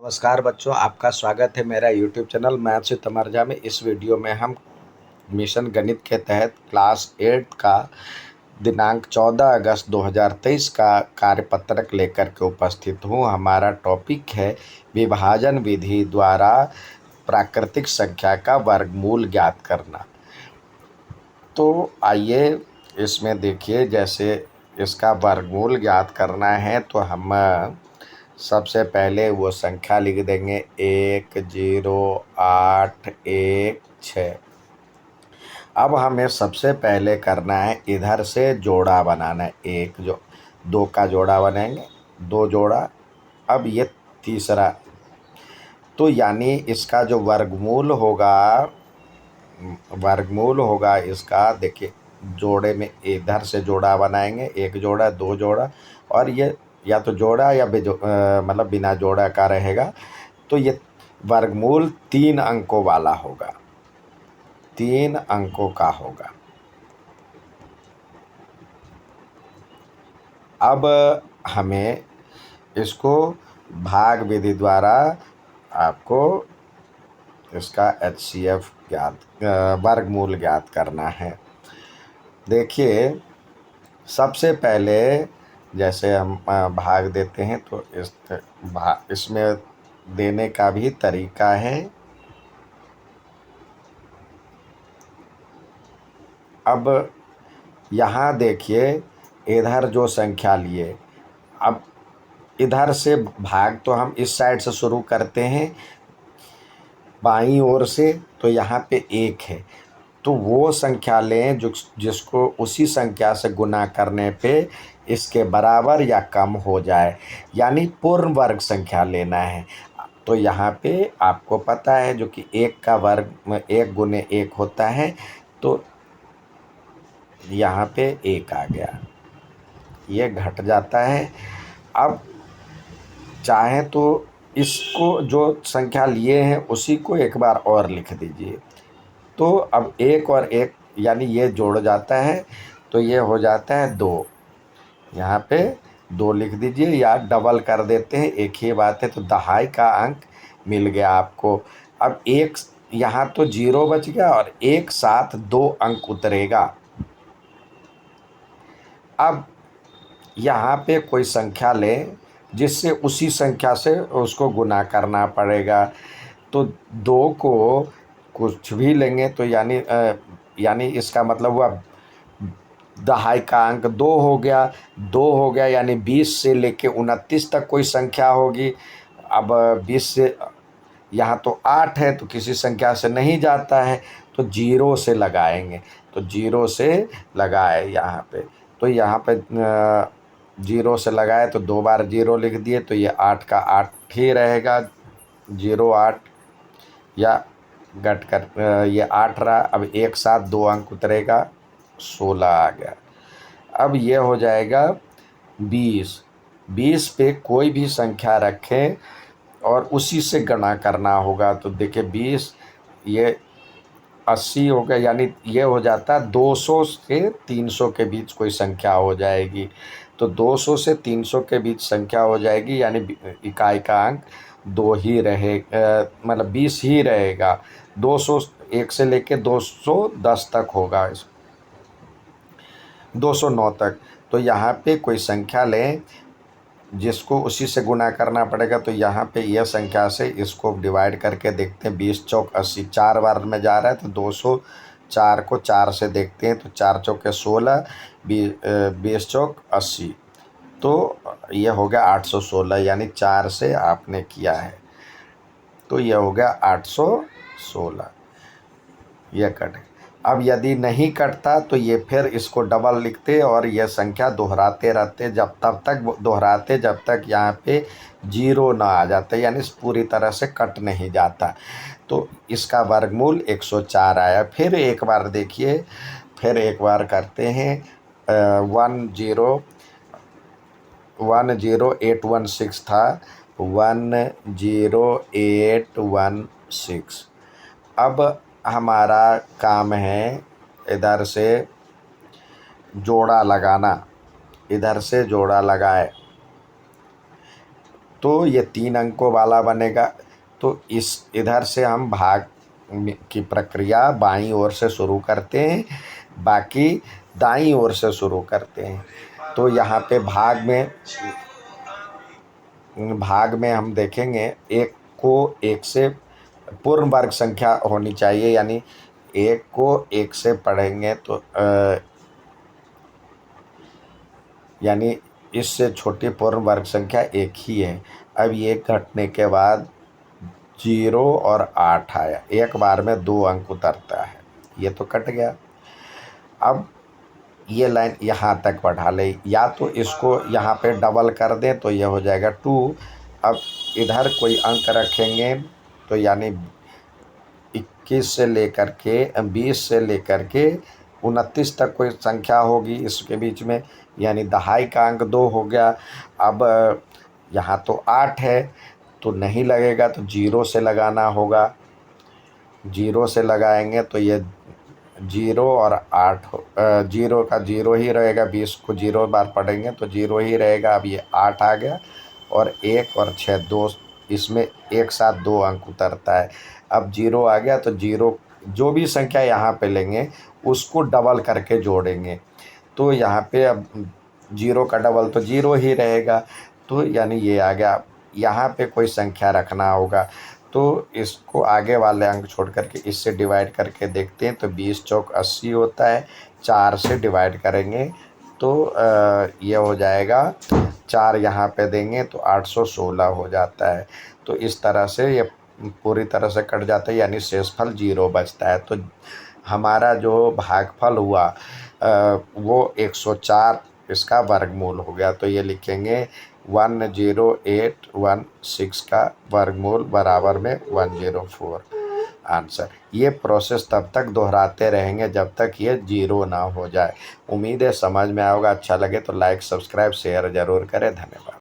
नमस्कार बच्चों, आपका स्वागत है मेरा यूट्यूब चैनल मैथ्स विद तमर्जा में। इस वीडियो में हम मिशन गणित के तहत क्लास 8 का दिनांक 14 अगस्त 2023 का कार्यपत्रक लेकर के उपस्थित हूँ। हमारा टॉपिक है विभाजन विधि द्वारा प्राकृतिक संख्या का वर्गमूल ज्ञात करना। तो आइए इसमें देखिए, जैसे इसका वर्गमूल ज्ञात करना है तो हम सबसे पहले वो संख्या लिख देंगे 1 0 8 1 6। अब हमें सबसे पहले करना है इधर से जोड़ा बनाना है। एक जो दो का जोड़ा बनाएंगे, दो जोड़ा। अब ये तीसरा, तो यानी इसका जो वर्गमूल होगा इसका, देखिए जोड़े में इधर से जोड़ा बनाएंगे, एक जोड़ा दो जोड़ा, और ये या तो जोड़ा या मतलब बिना जोड़ा का रहेगा। तो ये वर्गमूल 3 अंकों वाला होगा, 3 अंकों का होगा। अब हमें इसको भाग विधि द्वारा आपको इसका HCF वर्गमूल ज्ञात करना है। देखिए सबसे पहले जैसे हम भाग देते हैं तो इसमें देने का भी तरीका है। अब यहाँ देखिए, इधर जो संख्या लिए, अब इधर से भाग तो हम इस साइड से शुरू करते हैं बाईं ओर से, तो यहाँ पे 1 है, तो वो संख्या लें जिसको उसी संख्या से गुना करने पे इसके बराबर या कम हो जाए, यानी पूर्ण वर्ग संख्या लेना है। तो यहाँ पे आपको पता है जो कि 1 का वर्ग 1 गुने 1 होता है, तो यहाँ पे 1 आ गया, ये घट जाता है। अब चाहे तो इसको जो संख्या लिए हैं उसी को एक बार और लिख दीजिए। तो अब 1 और 1 यानी ये जोड़ जाता है, तो ये हो जाता है 2। यहाँ पे 2 लिख दीजिए, या डबल कर देते हैं, एक ही बात है। तो दहाई का अंक मिल गया आपको। अब एक यहाँ तो 0 बच गया और एक साथ 2 अंक उतरेगा। अब यहाँ पे कोई संख्या लें जिससे उसी संख्या से उसको गुना करना पड़ेगा। तो 2 को कुछ भी लेंगे तो यानी इसका मतलब हुआ दहाई का अंक 2 हो गया। 2 हो गया यानी 20 से लेके 29 तक कोई संख्या होगी। अब 20 से यहाँ तो 8 है तो किसी संख्या से नहीं जाता है, तो 0 से लगाएंगे। तो 0 से लगाए यहाँ पे, तो यहाँ पे 0 से लगाए तो 2 बार 0 लिख दिए, तो ये 8 का 8 ही रहेगा, 0 8, या घट कर ये 8 रहा। अब एक साथ 2 अंक उतरेगा, 16 आ गया। अब ये हो जाएगा 20। 20 पे कोई भी संख्या रखें और उसी से गणना करना होगा। तो देखिए 20, ये 80 हो गया, यानी ये हो जाता है 200 से 300 के बीच कोई संख्या हो जाएगी। तो 200 से 300 के बीच संख्या हो जाएगी, यानी इकाई का अंक 2 ही मतलब 20 ही रहेगा। 201 से लेके 210 तक होगा, 209 तक। तो यहाँ पे कोई संख्या लें जिसको उसी से गुना करना पड़ेगा। तो यहाँ पे यह संख्या से इसको डिवाइड करके देखते हैं। 20 चौक 80, 4 बार में जा रहा है, तो 204 को 4 से देखते हैं, तो 4 चौके 16, 20 चौक 80, तो ये हो गया 816, यानी 4 से आपने किया है, तो यह हो गया 816, यह कट। अब यदि नहीं कटता तो ये फिर इसको डबल लिखते और यह संख्या दोहराते रहते, तब तक दोहराते जब तक यहाँ पे 0 ना आ जाता, यानी पूरी तरह से कट नहीं जाता। तो इसका वर्गमूल 104 आया। फिर एक बार देखिए, फिर एक बार करते हैं। 10816 था, 10816। अब हमारा काम है इधर से जोड़ा लगाना। इधर से जोड़ा लगाए, तो ये 3 अंकों वाला बनेगा। तो इस इधर से हम भाग की प्रक्रिया बाईं ओर से शुरू करते हैं, बाकी दाईं ओर से शुरू करते हैं। तो यहाँ पे भाग में हम देखेंगे एक को एक से पूर्ण वर्ग संख्या होनी चाहिए, यानी एक को एक से पढ़ेंगे तो यानी इससे छोटी पूर्ण वर्ग संख्या एक ही है। अब ये घटने के बाद 0 और 8 आया, एक बार में 2 अंक उतरता है, ये तो कट गया। अब ये लाइन यहाँ तक बढ़ा ले, या तो इसको यहाँ पे डबल कर दें तो ये हो जाएगा 2। अब इधर कोई अंक रखेंगे तो यानी 21 से लेकर के 20 से लेकर के 29 तक कोई संख्या होगी इसके बीच में, यानी दहाई का अंक 2 हो गया। अब यहाँ तो 8 है तो नहीं लगेगा, तो 0 से लगाना होगा। 0 से लगाएंगे तो ये 0 और 8 0 का 0 ही रहेगा, 20 को 0 बार पढ़ेंगे तो 0 ही रहेगा। अब ये 8 आ गया और 1 और 6 2, इसमें एक साथ 2 अंक उतरता है। अब 0 आ गया तो 0 जो भी संख्या यहाँ पे लेंगे उसको डबल करके जोड़ेंगे, तो यहाँ पे अब 0 का डबल तो 0 ही रहेगा, तो यानी ये आ गया। यहाँ पे कोई संख्या रखना होगा, तो इसको आगे वाले अंक छोड़ करके इससे डिवाइड करके देखते हैं तो 20 चौक 80 होता है। 4 से डिवाइड करेंगे तो ये हो जाएगा, 4 यहाँ पे देंगे तो 816 हो जाता है। तो इस तरह से ये पूरी तरह से कट जाता है, यानी शेषफल 0 बचता है। तो हमारा जो भागफल हुआ वो 104 इसका वर्गमूल हो गया। तो ये लिखेंगे 10816 का वर्गमूल बराबर में 104 आंसर। ये प्रोसेस तब तक दोहराते रहेंगे जब तक ये 0 ना हो जाए। उम्मीद है समझ में आएगा। अच्छा लगे तो लाइक सब्सक्राइब शेयर ज़रूर करें। धन्यवाद।